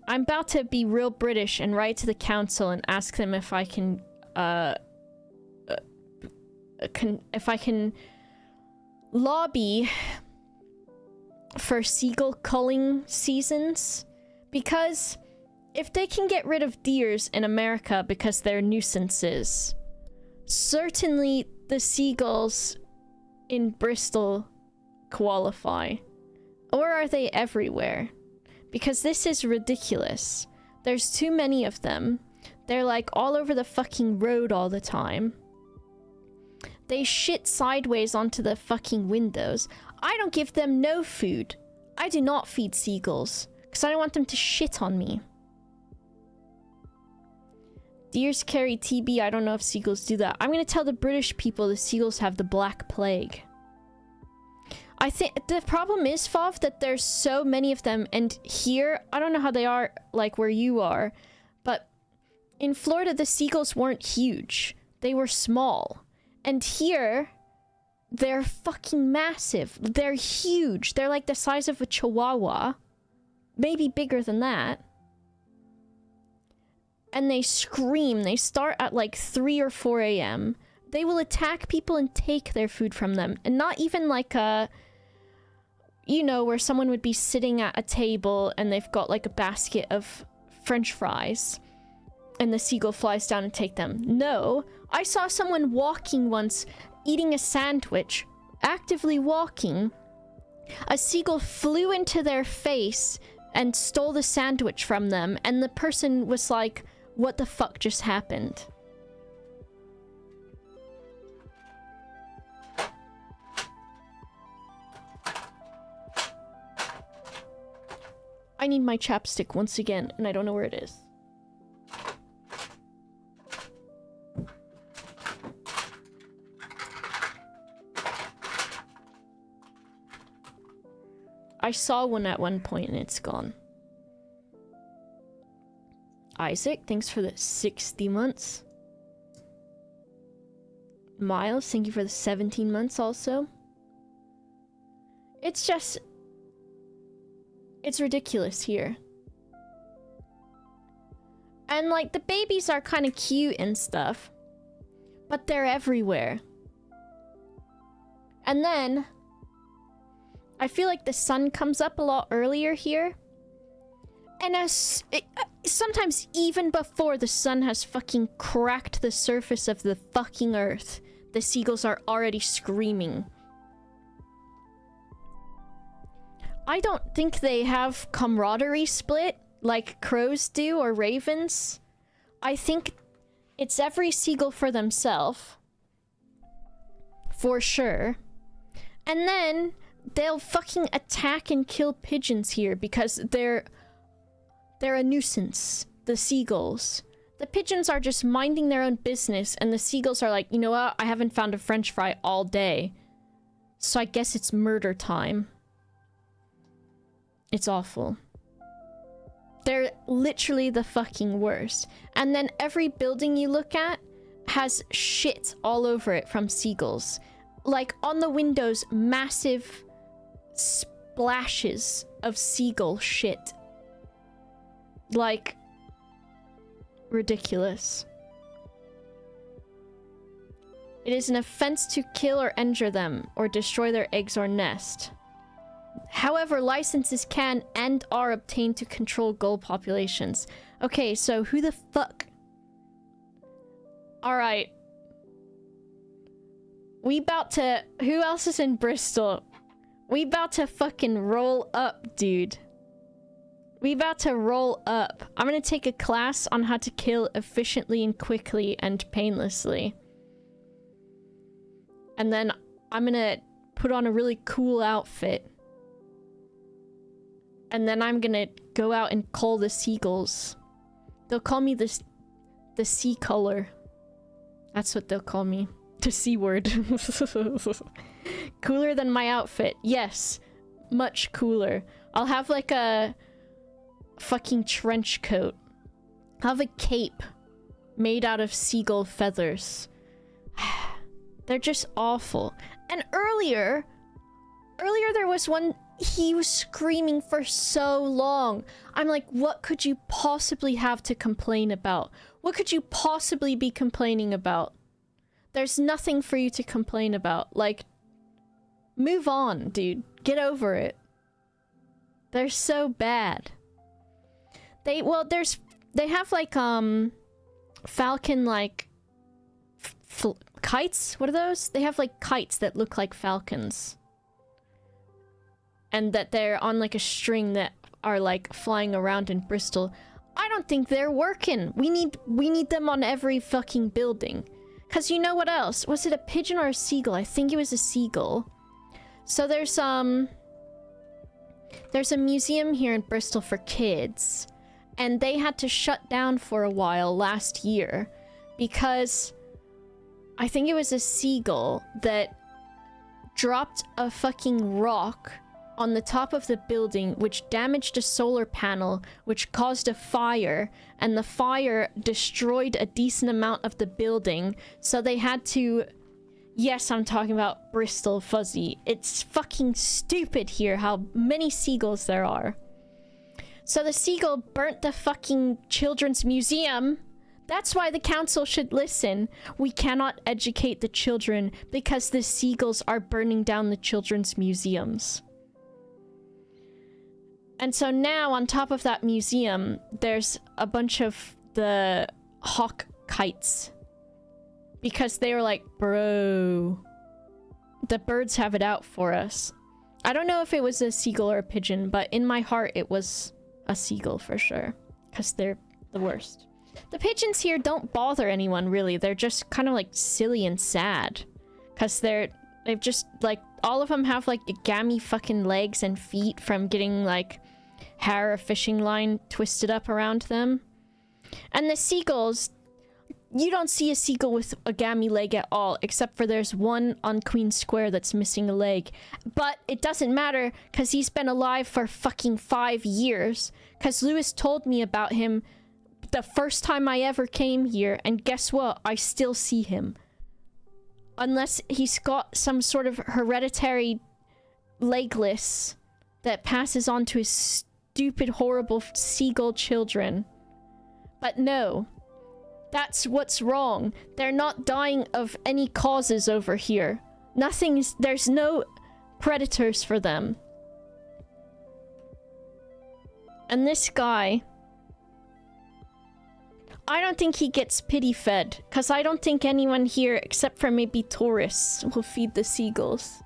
I'm about to be real British and write to the council and ask them if I can, lobby for seagull culling seasons, because if they can get rid of deers in America because they're nuisances, certainly the seagulls in Bristol qualify. Or are they everywhere? Because this is ridiculous. There's too many of them. They're like all over the fucking road all the time. They shit sideways onto the fucking windows. I don't give them no food. I do not feed seagulls, because I don't want them to shit on me. Deers carry TB. I don't know if seagulls do that. I'm gonna tell the British people the seagulls have the Black Plague. I think the problem is, Fav, that there's so many of them, and here, I don't know how they are, like, where you are, but in Florida, the seagulls weren't huge. They were small. And here, they're fucking massive. They're huge. They're like the size of a chihuahua. Maybe bigger than that. And they scream. They start at like 3 or 4 a.m. They will attack people and take their food from them. And not even like a... You know, where someone would be sitting at a table and they've got like a basket of French fries. And the seagull flies down and take them. No. I saw someone walking once, eating a sandwich, actively walking. A seagull flew into their face and stole the sandwich from them. And the person was like, what the fuck just happened? I need my chapstick once again, and I don't know where it is. I saw one at one point and it's gone. Isaac, thanks for the 60 months. Miles, thank you for the 17 months also. It's just... It's ridiculous here. And like, the babies are kind of cute and stuff, but they're everywhere. And then, I feel like the sun comes up a lot earlier here. And sometimes even before the sun has fucking cracked the surface of the fucking earth, the seagulls are already screaming. I don't think they have camaraderie split like crows do or ravens. I think it's every seagull for themselves. For sure. And then they'll fucking attack and kill pigeons here because they're a nuisance. The seagulls. The pigeons are just minding their own business and the seagulls are like, you know what? I haven't found a French fry all day. So I guess it's murder time. It's awful. They're literally the fucking worst. And then every building you look at has shit all over it from seagulls. Like on the windows, massive splashes of seagull shit. Like, ridiculous. It is an offense to kill or injure them or destroy their eggs or nest. However, licenses can and are obtained to control gull populations. Okay, so who the fuck? Alright. We about to... Who else is in Bristol? We about to fucking roll up, dude. We about to roll up. I'm gonna take a class on how to kill efficiently and quickly and painlessly. And then I'm gonna put on a really cool outfit. And then I'm gonna go out and cull the seagulls. They'll call me the sea color. That's what they'll call me. The C word. Cooler than my outfit. Yes. Much cooler. I'll have like a fucking trench coat. I'll have a cape made out of seagull feathers. They're just awful. And earlier there was one he was screaming for so long. I'm like, what could you possibly have to complain about? What could you possibly be complaining about? There's nothing for you to complain about. Like, move on, dude. Get over it. They're so bad. They have like, falcon, like, kites? What are those? They have like kites that look like falcons. And that they're on like a string that are like flying around in Bristol. I don't think they're working. We need them on every fucking building. Cause you know what else? Was it a pigeon or a seagull? I think it was a seagull. So there's a museum here in Bristol for kids. And they had to shut down for a while last year. Because I think it was a seagull that dropped a fucking rock on the top of the building, which damaged a solar panel, which caused a fire, and the fire destroyed a decent amount of the building, so they had to... Yes, I'm talking about Bristol Fuzzy. It's fucking stupid here how many seagulls there are. So the seagull burnt the fucking children's museum. That's why the council should listen. We cannot educate the children because the seagulls are burning down the children's museums. And so now, on top of that museum, there's a bunch of the hawk kites. Because they were like, bro, the birds have it out for us. I don't know if it was a seagull or a pigeon, but in my heart, it was a seagull for sure. Because they're the worst. The pigeons here don't bother anyone, really. They're just kind of like silly and sad. Because they've just like, all of them have like gammy fucking legs and feet from getting like hair or fishing line twisted up around them. And the seagulls, you don't see a seagull with a gammy leg at all, except for there's one on Queen Square that's missing a leg. But it doesn't matter, because he's been alive for fucking 5 years. Because Lewis told me about him the first time I ever came here, and guess what? I still see him. Unless he's got some sort of hereditary legless that passes on to his stupid, horrible seagull children. But no. That's what's wrong. They're not dying of any causes over here. There's no predators for them. And this guy, I don't think he gets pity fed, because I don't think anyone here, except for maybe tourists, will feed the seagulls.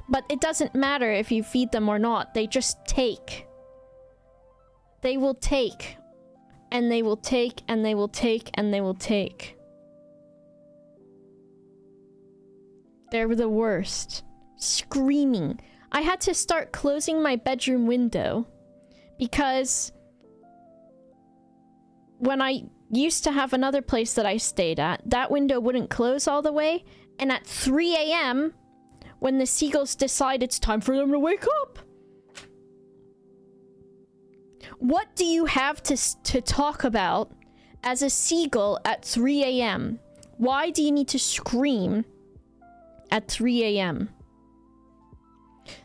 But it doesn't matter if you feed them or not. They just take. They will take. And they will take, and they will take, and they will take. They're the worst. Screaming. I had to start closing my bedroom window because when I used to have another place that I stayed at, that window wouldn't close all the way, and at 3 a.m., when the seagulls decide it's time for them to wake up, what do you have to talk about as a seagull at 3 a.m.? Why do you need to scream at 3 a.m.?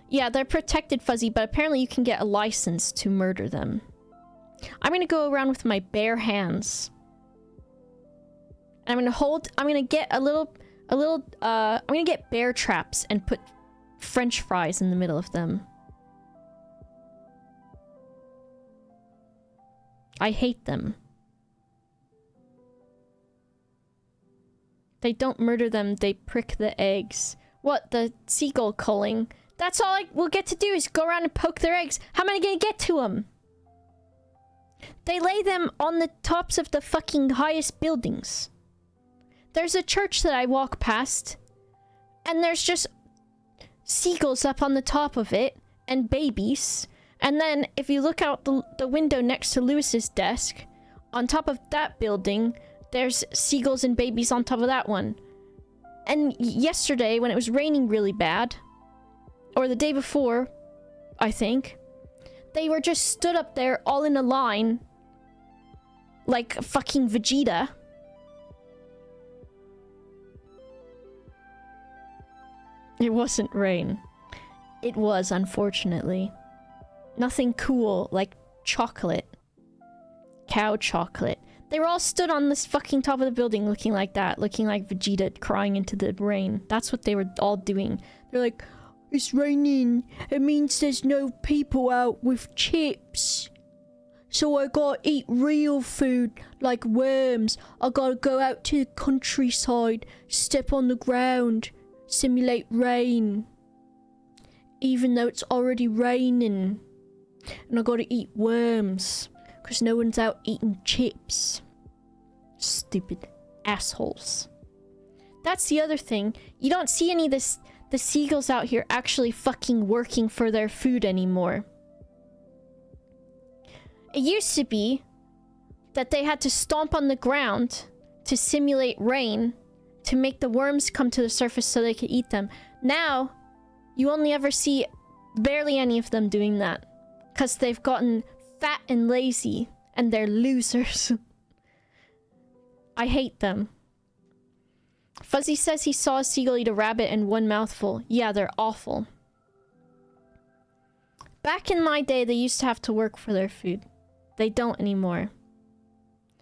Yeah, they're protected, Fuzzy, but apparently you can get a license to murder them. I'm gonna go around with my bare hands. And I'm gonna get I'm gonna get bear traps and put French fries in the middle of them. I hate them. They don't murder them, they prick the eggs. What, the seagull culling? That's all I will get to do is go around and poke their eggs. How am I gonna get to them? They lay them on the tops of the fucking highest buildings. There's a church that I walk past, and there's just seagulls up on the top of it, and babies. And then, if you look out the window next to Lewis's desk, on top of that building, there's seagulls and babies on top of that one. And yesterday, when it was raining really bad, or the day before, I think, they were just stood up there all in a line, like fucking Vegeta. It wasn't rain. It was, unfortunately. Nothing cool like chocolate. Cow chocolate. They were all stood on this fucking top of the building looking like that. Looking like Vegeta crying into the rain. That's what they were all doing. They're like, it's raining. It means there's no people out with chips. So I gotta eat real food, like worms. I gotta go out to the countryside, step on the ground, simulate rain. Even though it's already raining. And I gotta eat worms, because no one's out eating chips. Stupid assholes. That's the other thing. You don't see any of the seagulls out here actually fucking working for their food anymore. It used to be that they had to stomp on the ground to simulate rain to make the worms come to the surface so they could eat them. Now, you only ever see barely any of them doing that. Because they've gotten fat and lazy and they're losers. I hate them. Fuzzy says he saw a seagull eat a rabbit in one mouthful. Yeah, they're awful. Back in my day, they used to have to work for their food. They don't anymore.